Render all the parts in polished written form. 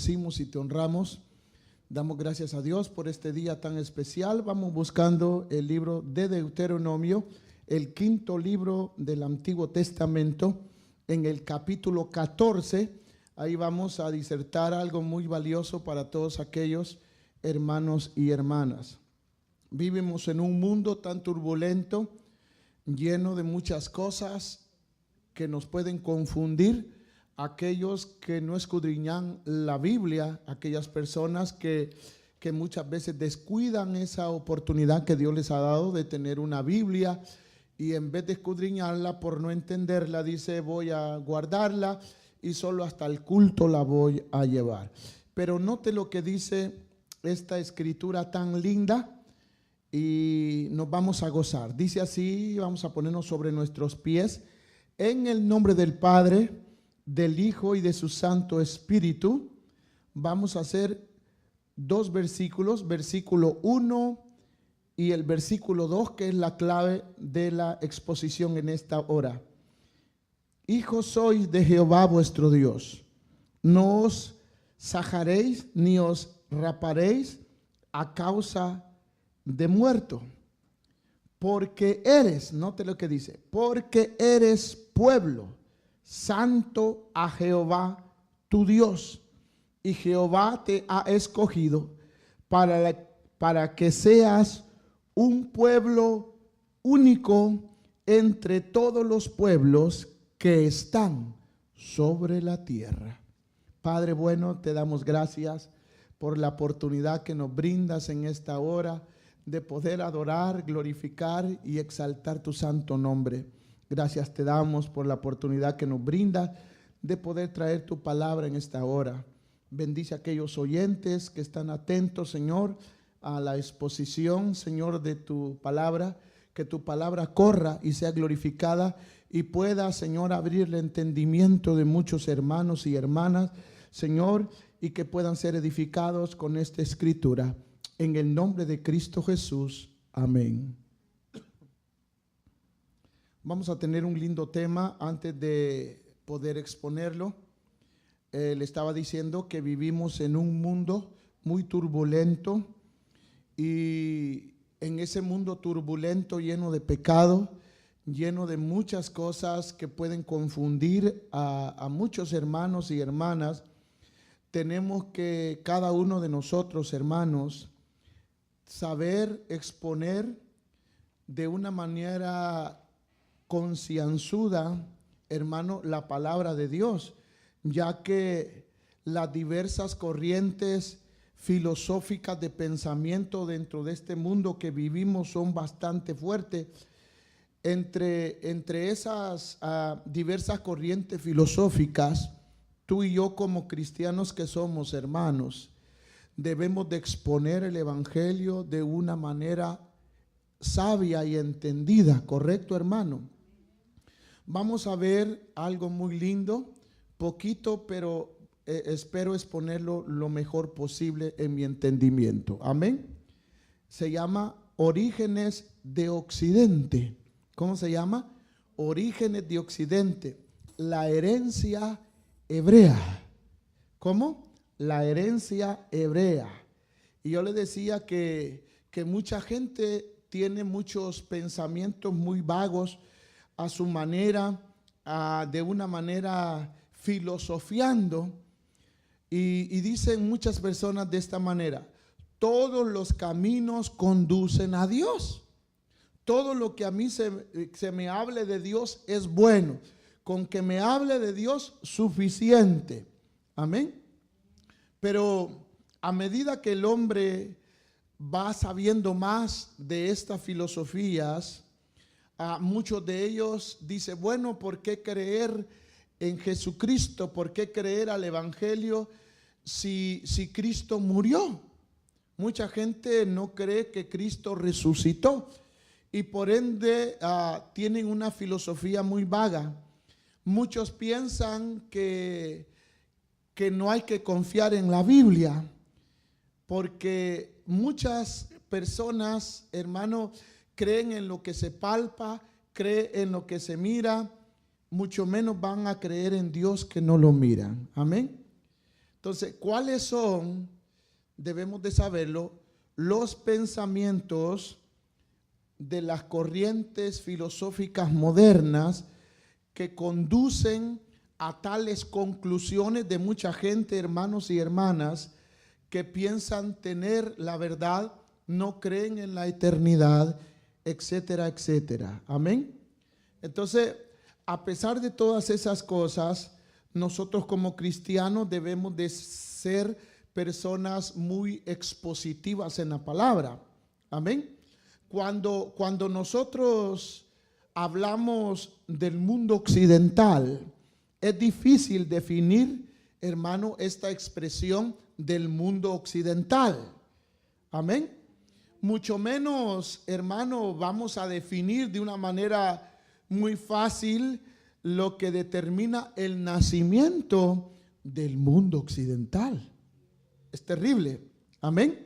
bendecimos y te honramos. Damos gracias a Dios por este día tan especial. Vamos buscando el libro de Deuteronomio, el quinto libro del Antiguo Testamento, en el capítulo 14. Ahí vamos a disertar algo muy valioso para todos aquellos hermanos y hermanas. Vivimos en un mundo tan turbulento, lleno de muchas cosas que nos pueden confundir. Aquellos que no escudriñan la Biblia, aquellas personas que muchas veces descuidan esa oportunidad que Dios les ha dado de tener una Biblia, y en vez de escudriñarla, por no entenderla, dice voy a guardarla y solo hasta el culto la voy a llevar. Pero note lo que dice esta escritura tan linda y nos vamos a gozar. Dice así, vamos a ponernos sobre nuestros pies, en el nombre del Padre, del Hijo y de su Santo Espíritu. Vamos a hacer dos versículos, versículo 1 y el versículo 2, que es la clave de la exposición en esta hora. Hijos sois de Jehová vuestro Dios, no os sajaréis ni os raparéis a causa de muerto, porque eres, note lo que dice, porque eres pueblo santo a Jehová tu Dios, y Jehová te ha escogido para que seas un pueblo único entre todos los pueblos que están sobre la tierra. Padre bueno, te damos gracias por la oportunidad que nos brindas en esta hora de poder adorar, glorificar y exaltar tu santo nombre. Gracias te damos por la oportunidad que nos brinda de poder traer tu palabra en esta hora. Bendice a aquellos oyentes que están atentos, Señor, a la exposición, Señor, de tu palabra. Que tu palabra corra y sea glorificada y pueda, Señor, abrir el entendimiento de muchos hermanos y hermanas, Señor, y que puedan ser edificados con esta escritura. En el nombre de Cristo Jesús. Amén. Vamos a tener un lindo tema antes de poder exponerlo. Le estaba diciendo que vivimos en un mundo muy turbulento, y en ese mundo turbulento, lleno de pecado, lleno de muchas cosas que pueden confundir a muchos hermanos y hermanas, tenemos que cada uno de nosotros, hermanos, saber exponer de una manera concienzuda, hermano, la palabra de Dios, ya que las diversas corrientes filosóficas de pensamiento dentro de este mundo que vivimos son bastante fuertes. Entre esas diversas corrientes filosóficas, tú y yo como cristianos que somos, hermanos, debemos de exponer el evangelio de una manera sabia y entendida, ¿correcto, hermano? Vamos a ver algo muy lindo, poquito, pero espero exponerlo lo mejor posible en mi entendimiento. Amén. Se llama Orígenes de Occidente. ¿Cómo se llama? Orígenes de Occidente. La herencia hebrea. ¿Cómo? La herencia hebrea. Y yo le decía que mucha gente tiene muchos pensamientos muy vagos a su manera, de una manera filosofiando, y dicen muchas personas de esta manera: todos los caminos conducen a Dios. Todo lo que a mí se me hable de Dios es bueno. Con que me hable de Dios, suficiente. Amén. Pero a medida que el hombre va sabiendo más de estas filosofías, muchos de ellos dicen, bueno, ¿por qué creer en Jesucristo? ¿Por qué creer al evangelio si Cristo murió? Mucha gente no cree que Cristo resucitó, y por ende tienen una filosofía muy vaga. Muchos piensan que no hay que confiar en la Biblia, porque muchas personas, hermano, creen en lo que se palpa, creen en lo que se mira, mucho menos van a creer en Dios que no lo miran. Amén. Entonces, ¿cuáles son, debemos de saberlo, los pensamientos de las corrientes filosóficas modernas que conducen a tales conclusiones de mucha gente, hermanos y hermanas, que piensan tener la verdad, no creen en la eternidad, etcétera, etcétera? Amén. Entonces, a pesar de todas esas cosas, nosotros como cristianos debemos de ser personas muy expositivas en la palabra. Amén. Cuando nosotros hablamos del mundo occidental, es difícil definir, hermano, esta expresión del mundo occidental. Amén. Mucho menos, hermano, vamos a definir de una manera muy fácil lo que determina el nacimiento del mundo occidental. Es terrible. Amén.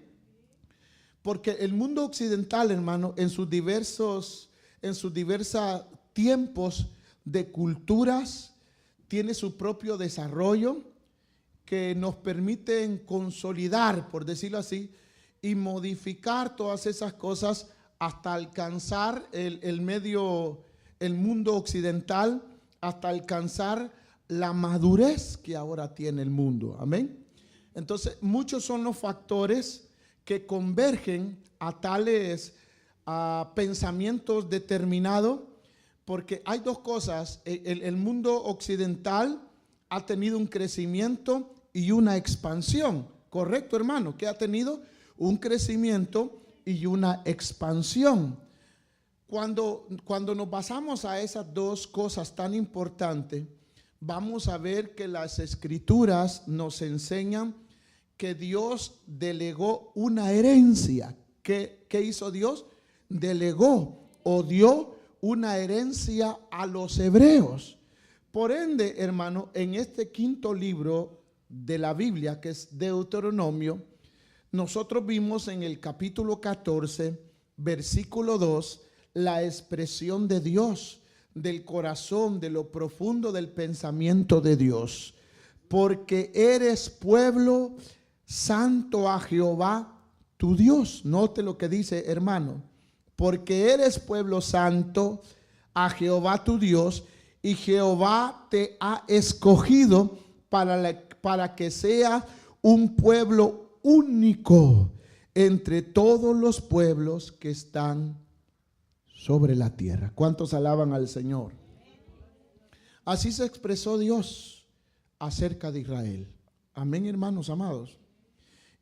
Porque el mundo occidental, hermano, en sus diversos tiempos de culturas, tiene su propio desarrollo que nos permiten consolidar, por decirlo así, y modificar todas esas cosas hasta alcanzar el mundo occidental, hasta alcanzar la madurez que ahora tiene el mundo. Amén. Entonces, muchos son los factores que convergen a tales pensamientos determinados, porque hay dos cosas. El mundo occidental ha tenido un crecimiento y una expansión. ¿Correcto, hermano? Que ha tenido un crecimiento y una expansión. Cuando nos basamos a esas dos cosas tan importantes, vamos a ver que las escrituras nos enseñan que Dios delegó una herencia. ¿Qué hizo Dios? Delegó o dio una herencia a los hebreos. Por ende, hermano, en este quinto libro de la Biblia, que es Deuteronomio, nosotros vimos en el capítulo 14, versículo 2, la expresión de Dios, del corazón, de lo profundo del pensamiento de Dios. Porque eres pueblo santo a Jehová tu Dios. Note lo que dice, hermano. Porque eres pueblo santo a Jehová tu Dios, y Jehová te ha escogido para que sea un pueblo único entre todos los pueblos que están sobre la tierra. ¿Cuántos alaban al Señor? Así se expresó Dios acerca de Israel. Amén, hermanos amados.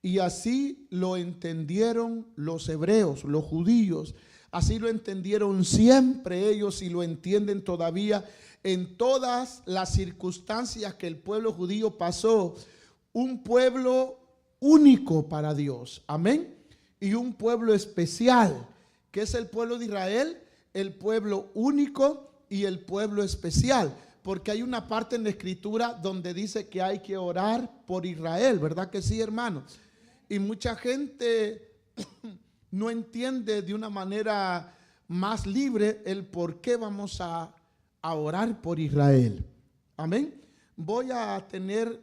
Y así lo entendieron los hebreos, los judíos. Así lo entendieron siempre ellos y lo entienden todavía en todas las circunstancias que el pueblo judío pasó. Un pueblo único para Dios. Amén. Y un pueblo especial, que es el pueblo de Israel, el pueblo único y el pueblo especial. Porque hay una parte en la escritura donde dice que hay que orar por Israel, ¿verdad que sí, hermanos? Y mucha gente no entiende de una manera más libre el por qué vamos a orar por Israel. Amén. Voy a tener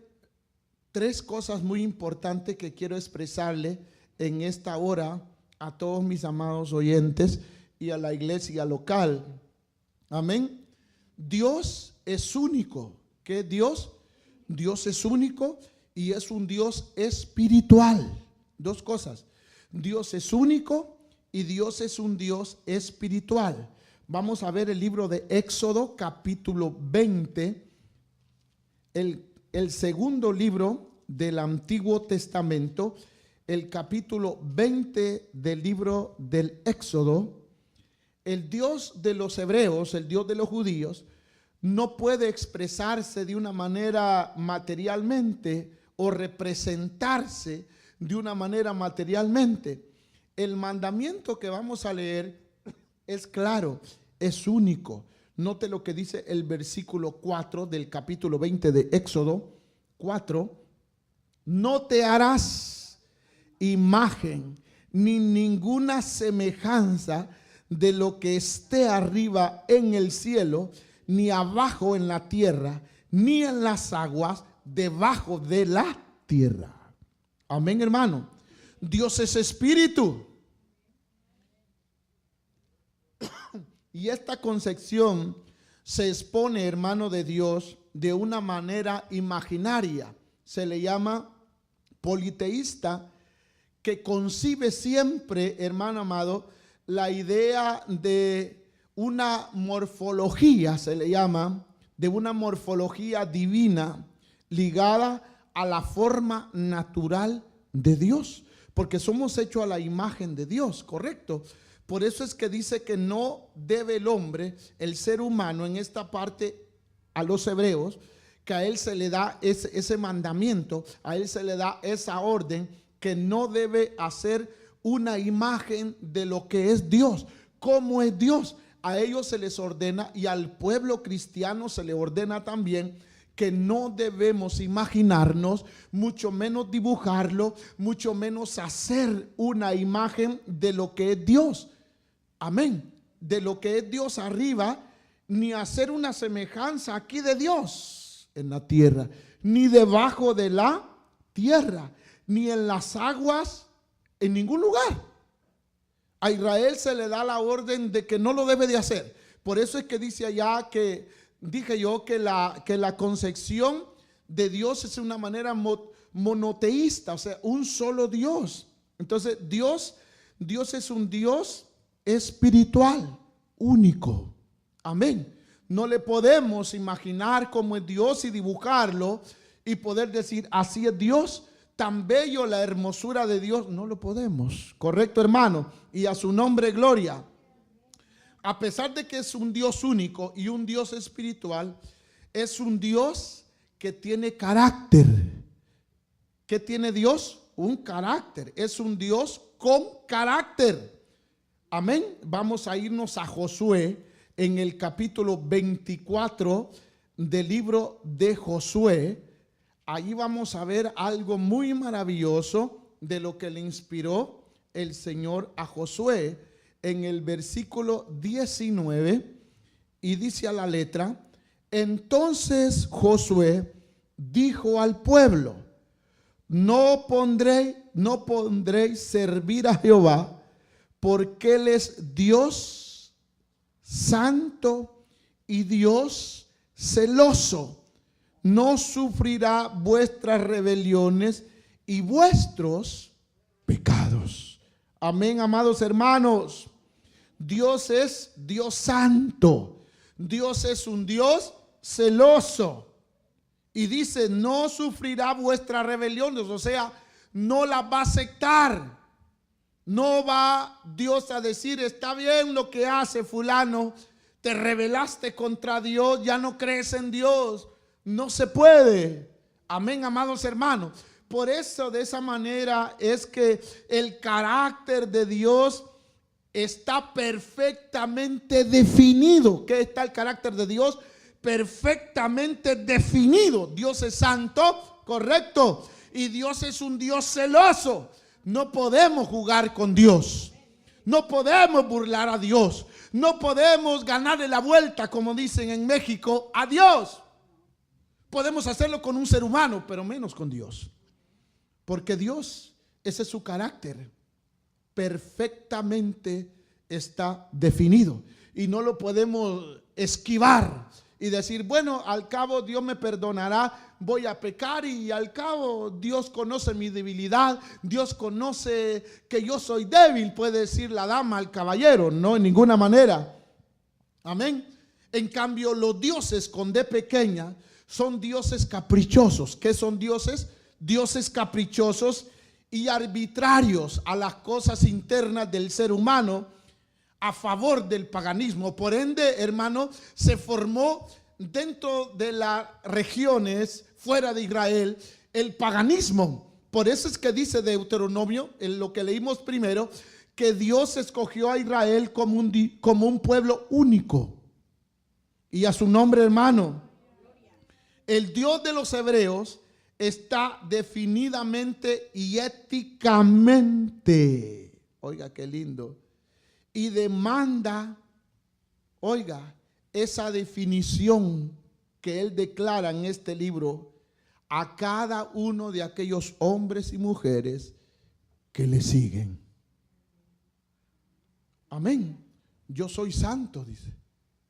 tres cosas muy importantes que quiero expresarle en esta hora a todos mis amados oyentes y a la iglesia local. Amén. Dios es único. ¿Qué es Dios? Dios es único y es un Dios espiritual. Dos cosas. Dios es único y Dios es un Dios espiritual. Vamos a ver el libro de Éxodo, capítulo 20, el segundo libro del Antiguo Testamento, el capítulo 20 del libro del Éxodo. El Dios de los hebreos, el Dios de los judíos, no puede expresarse de una manera materialmente o representarse de una manera materialmente. El mandamiento que vamos a leer es claro, es único. Note lo que dice el versículo 4 del capítulo 20 de Éxodo 4. No te harás imagen ni ninguna semejanza de lo que esté arriba en el cielo, ni abajo en la tierra, ni en las aguas debajo de la tierra. Amén, hermano. Dios es espíritu. Y esta concepción se expone, hermano, de Dios de una manera imaginaria. Se le llama politeísta, que concibe siempre, hermano amado, la idea de una morfología, se le llama, de una morfología divina ligada a la forma natural de Dios, porque somos hechos a la imagen de Dios, ¿correcto? Por eso es que dice que no debe el hombre, el ser humano, en esta parte a los hebreos, que a él se le da ese mandamiento, a él se le da esa orden, que no debe hacer una imagen de lo que es Dios. ¿Cómo es Dios? A ellos se les ordena, y al pueblo cristiano se le ordena también, que no debemos imaginarnos, mucho menos dibujarlo, mucho menos hacer una imagen de lo que es Dios. Amén. De lo que es Dios arriba, ni hacer una semejanza aquí de Dios en la tierra, ni debajo de la tierra, ni en las aguas, en ningún lugar. A Israel se le da la orden de que no lo debe de hacer. Por eso es que dice allá que, dije yo, que la concepción de Dios es una manera monoteísta, o sea, un solo Dios. Entonces Dios es un Dios espiritual, único. Amén. No le podemos imaginar cómo es Dios y dibujarlo y poder decir, así es Dios, tan bello la hermosura de Dios. No lo podemos, correcto, hermano, y a su nombre gloria. A pesar de que es un Dios único y un Dios espiritual, es un Dios que tiene carácter. ¿Qué tiene Dios? Un carácter. Es un Dios con carácter. Amén. Vamos a irnos a Josué en el capítulo 24 del libro de Josué. Allí vamos a ver algo muy maravilloso de lo que le inspiró el Señor a Josué en el versículo 19, y dice a la letra: entonces Josué dijo al pueblo: no pondréis servir a Jehová, porque Él es Dios santo y Dios celoso. No sufrirá vuestras rebeliones y vuestros pecados. Amén, amados hermanos. Dios es Dios santo. Dios es un Dios celoso. Y dice, no sufrirá vuestras rebeliones, o sea, no las va a aceptar. No va Dios a decir, está bien lo que hace fulano, te rebelaste contra Dios, ya no crees en Dios. No se puede. Amén, amados hermanos. Por eso, de esa manera es que el carácter de Dios está perfectamente definido. ¿Qué está el carácter de Dios? Perfectamente definido. Dios es santo, correcto, y Dios es un Dios celoso. No podemos jugar con Dios, no podemos burlar a Dios, no podemos ganarle la vuelta, como dicen en México, a Dios. Podemos hacerlo con un ser humano, pero menos con Dios, porque Dios, ese es su carácter, perfectamente está definido y no lo podemos esquivar y decir, bueno, al cabo Dios me perdonará, voy a pecar y al cabo Dios conoce mi debilidad, Dios conoce que yo soy débil, puede decir la dama al caballero. No, en ninguna manera. Amén. En cambio, los dioses con D pequeña son dioses caprichosos. ¿Qué son dioses? Dioses caprichosos y arbitrarios a las cosas internas del ser humano, a favor del paganismo. Por ende, hermano, se formó dentro de las regiones fuera de Israel el paganismo. Por eso es que dice Deuteronomio, en lo que leímos primero, que Dios escogió a Israel como un pueblo único. Y a su nombre, hermano, el Dios de los hebreos está definidamente y éticamente, oiga qué lindo, y demanda, oiga, esa definición que él declara en este libro a cada uno de aquellos hombres y mujeres que le siguen. Amén. Yo soy santo, dice,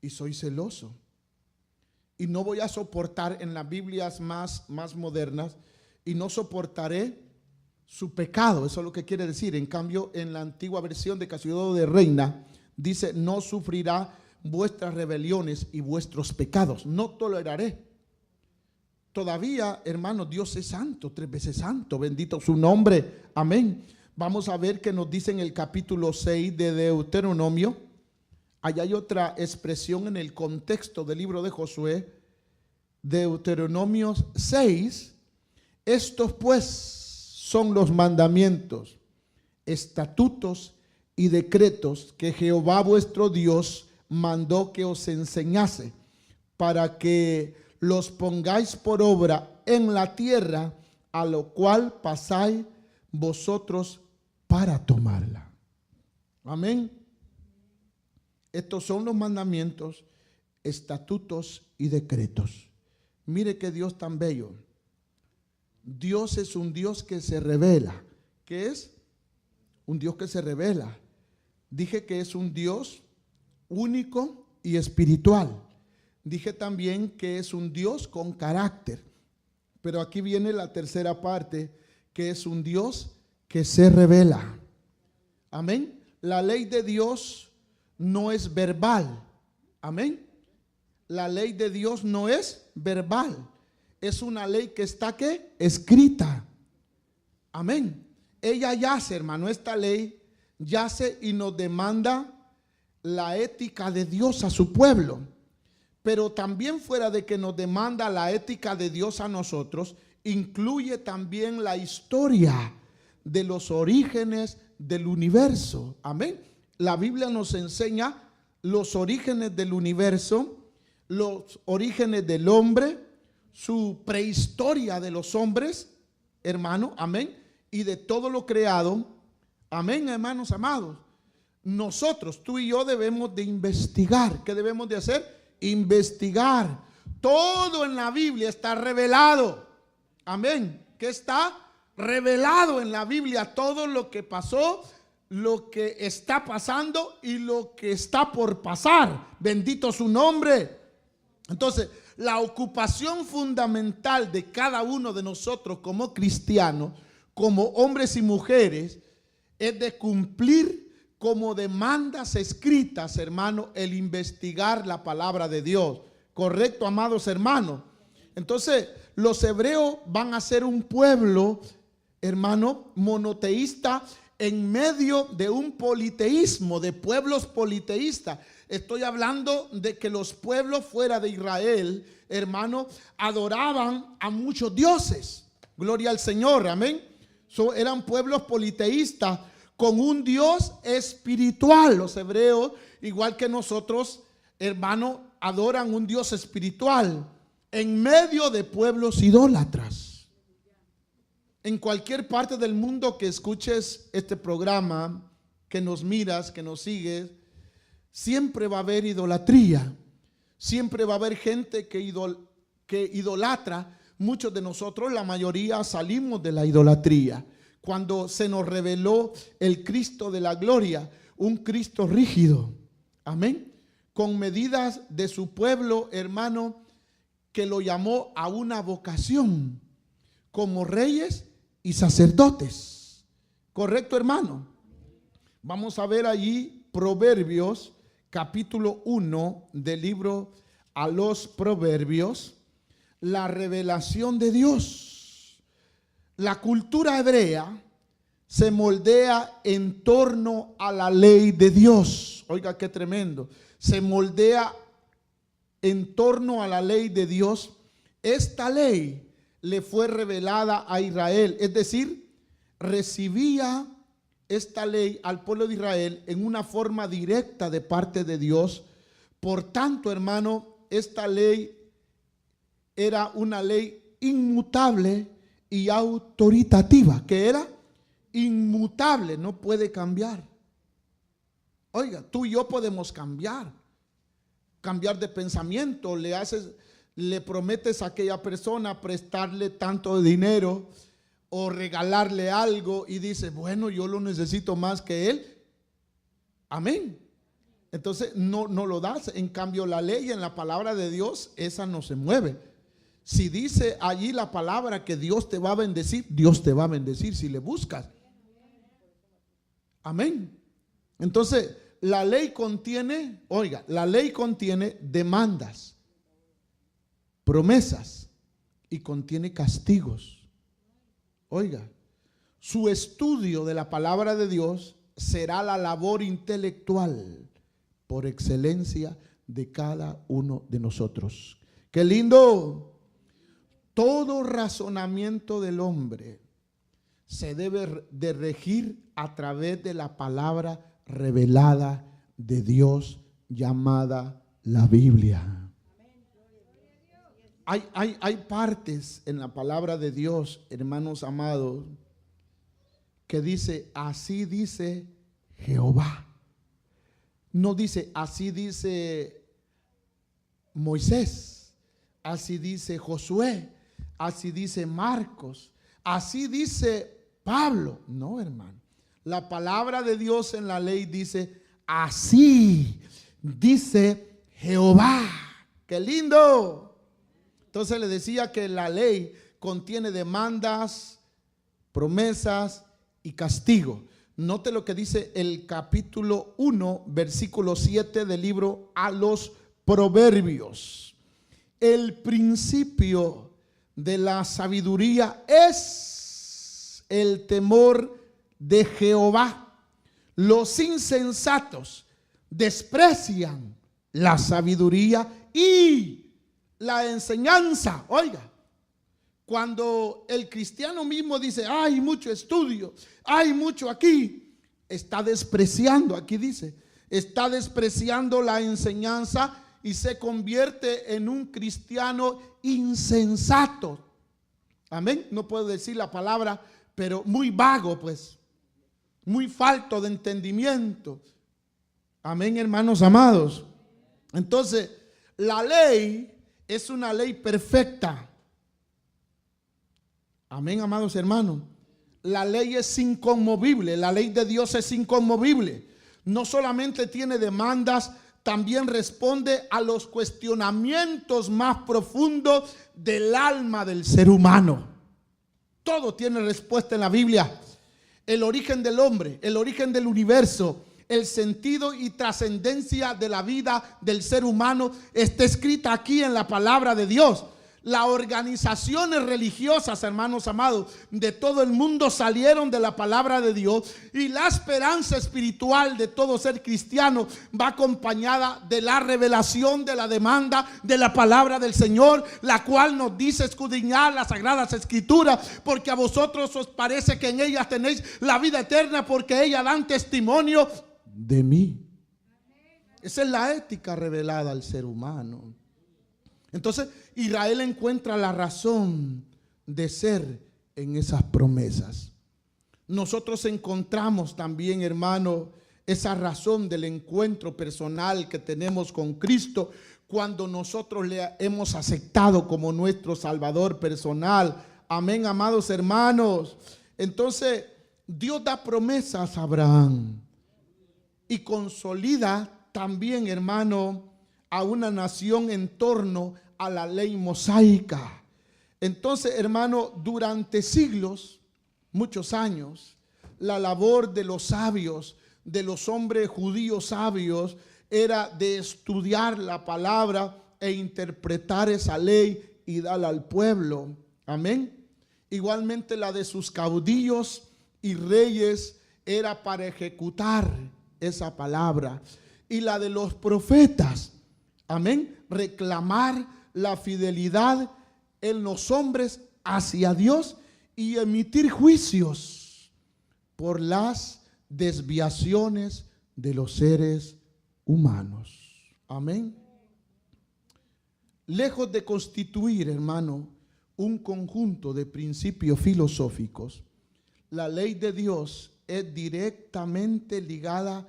y soy celoso. Y no voy a soportar en las Biblias más modernas, y no soportaré su pecado. Eso es lo que quiere decir. En cambio, en la antigua versión de Castellano de Reina, dice, no sufrirá vuestras rebeliones y vuestros pecados. No toleraré. Todavía, hermanos, Dios es santo, 3 veces santo, bendito su nombre, amén. Vamos a ver que nos dice en el capítulo 6 de Deuteronomio. Allá hay otra expresión en el contexto del libro de Josué, Deuteronomio 6. Estos pues son los mandamientos, estatutos y decretos que Jehová vuestro Dios mandó que os enseñase, para que los pongáis por obra en la tierra a lo cual pasáis vosotros para tomarla. Amén. Estos son los mandamientos, estatutos y decretos. Mire qué Dios tan bello. Dios es un Dios que se revela. ¿Qué es? Un Dios que se revela. Dije que es un Dios único y espiritual. Dije también que es un Dios con carácter. Pero aquí viene la tercera parte, que es un Dios que se revela. Amén. La ley de Dios no es verbal. Amén. La ley de Dios no es verbal. Es una ley que está ¿qué? Escrita. Amén. Ella yace, hermano, esta ley yace y nos demanda la ética de Dios a su pueblo. Pero también fuera de que nos demanda la ética de Dios a nosotros, incluye también la historia de los orígenes del universo. Amén. La Biblia nos enseña los orígenes del universo, los orígenes del hombre, su prehistoria de los hombres, hermano, amén, y de todo lo creado. Amén, hermanos amados. Nosotros, tú y yo, debemos de investigar. ¿Qué debemos de hacer? Investigar. Todo en la Biblia está revelado. Amén. ¿Qué está revelado en la Biblia? Todo lo que pasó, lo que está pasando y lo que está por pasar. Bendito su nombre. Entonces, la ocupación fundamental de cada uno de nosotros como cristianos, como hombres y mujeres, es de cumplir como demandas escritas, hermano, el investigar la palabra de Dios. ¿Correcto, amados hermanos? Entonces, los hebreos van a ser un pueblo, hermano, monoteísta en medio de un politeísmo, de pueblos politeístas. Estoy hablando de que los pueblos fuera de Israel, hermano, adoraban a muchos dioses. Gloria al Señor, amén. Eran pueblos politeístas con un Dios espiritual. Los hebreos, igual que nosotros, hermano, adoran un Dios espiritual en medio de pueblos idólatras. En cualquier parte del mundo que escuches este programa, que nos miras, que nos sigues, siempre va a haber idolatría. Siempre va a haber gente que idolatra. Muchos de nosotros, la mayoría, salimos de la idolatría. Cuando se nos reveló el Cristo de la gloria, un Cristo rígido, amén, con medidas de su pueblo, hermano, que lo llamó a una vocación como reyes y sacerdotes. ¿Correcto, hermano? Vamos a ver allí Proverbios, capítulo 1 del libro a los Proverbios, la revelación de Dios. La cultura hebrea se moldea en torno a la ley de Dios. Oiga, qué tremendo. Se moldea en torno a la ley de Dios. Esta ley le fue revelada a Israel, es decir, recibía esta ley al pueblo de Israel en una forma directa de parte de Dios. Por tanto, hermano, esta ley era una ley inmutable y autoritativa. ¿Qué era? Inmutable, no puede cambiar. Oiga, tú y yo podemos cambiar de pensamiento. Le haces le prometes a aquella persona prestarle tanto dinero o regalarle algo y dice, bueno, yo lo necesito más que él. Amén. Entonces no lo das. En cambio, la ley en la palabra de Dios, esa no se mueve. Si dice allí la palabra que Dios te va a bendecir, Dios te va a bendecir si le buscas. Amén. Entonces, la ley contiene, oiga, la ley contiene demandas, promesas y contiene castigos. Oiga, su estudio de la palabra de Dios será la labor intelectual por excelencia de cada uno de nosotros. ¡Qué lindo! Todo razonamiento del hombre se debe de regir a través de la palabra revelada de Dios llamada la Biblia. Hay partes en la palabra de Dios, hermanos amados, que dice, así dice Jehová. No dice, así dice Moisés, así dice Josué, así dice Marcos, así dice Pablo. No, hermano. La palabra de Dios en la ley dice, así dice Jehová. ¡Qué lindo! Entonces le decía que la ley contiene demandas, promesas y castigo. Note lo que dice el capítulo 1, versículo 7 del libro a los Proverbios. El principio de la sabiduría es el temor de Jehová. Los insensatos desprecian la sabiduría y la enseñanza. Oiga, cuando el cristiano mismo dice, hay mucho estudio, hay mucho aquí, está despreciando, aquí dice, está despreciando la enseñanza y se convierte en un cristiano insensato. Amén. No puedo decir la palabra, pero muy vago, pues, muy falto de entendimiento. Amén, hermanos amados. Entonces, la ley es una ley perfecta. Amén, amados hermanos. La ley es inconmovible. La ley de Dios es inconmovible. No solamente tiene demandas, también responde a los cuestionamientos más profundos del alma del ser humano. Todo tiene respuesta en la Biblia. El origen del hombre, el origen del universo, el sentido y trascendencia de la vida del ser humano está escrita aquí en la palabra de Dios. Las organizaciones religiosas, hermanos amados, de todo el mundo salieron de la palabra de Dios, y la esperanza espiritual de todo ser cristiano va acompañada de la revelación de la demanda de la palabra del Señor, la cual nos dice escudriñar las sagradas escrituras, porque a vosotros os parece que en ellas tenéis la vida eterna, porque ellas dan testimonio de mí. Esa es la ética revelada al ser humano. Entonces Israel encuentra la razón de ser en esas promesas. Nosotros encontramos también, hermano, esa razón del encuentro personal que tenemos con Cristo cuando nosotros le hemos aceptado como nuestro Salvador personal. Amén, amados hermanos. Entonces Dios da promesas a Abraham y consolida también, hermano, a una nación en torno a la ley mosaica. Entonces, hermano, durante siglos, muchos años, la labor de los sabios, de los hombres judíos sabios, era de estudiar la palabra e interpretar esa ley y darla al pueblo. Amén. Igualmente la de sus caudillos y reyes era para ejecutar esa palabra. Y la de los profetas, amén, reclamar la fidelidad en los hombres hacia Dios y emitir juicios por las desviaciones de los seres humanos. Amén. Lejos de constituir, hermano, un conjunto de principios filosóficos, la ley de Dios es directamente ligada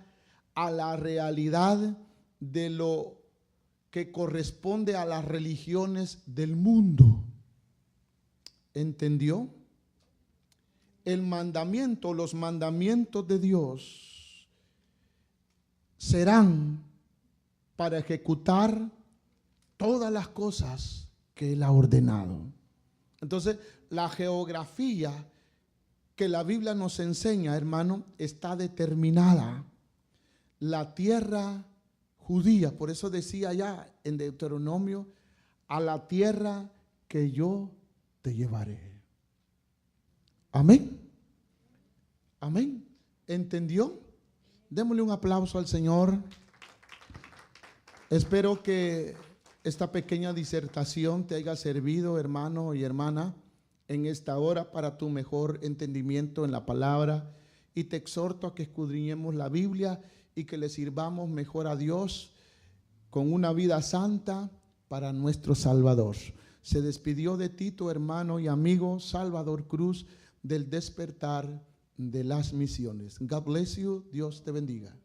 a la realidad de lo que corresponde a las religiones del mundo. ¿Entendió? El mandamiento, los mandamientos de Dios serán para ejecutar todas las cosas que Él ha ordenado. Entonces, la geografía que la Biblia nos enseña, hermano, está determinada. La tierra judía, por eso decía allá en Deuteronomio, a la tierra que yo te llevaré. Amén. Amén. ¿Entendió? Démosle un aplauso al Señor. Espero que esta pequeña disertación te haya servido, hermano y hermana, en esta hora para tu mejor entendimiento en la palabra. Y te exhorto a que escudriñemos la Biblia y que le sirvamos mejor a Dios con una vida santa para nuestro Salvador. Se despidió de ti tu hermano y amigo Salvador Cruz del Despertar de las Misiones. God bless you. Dios te bendiga.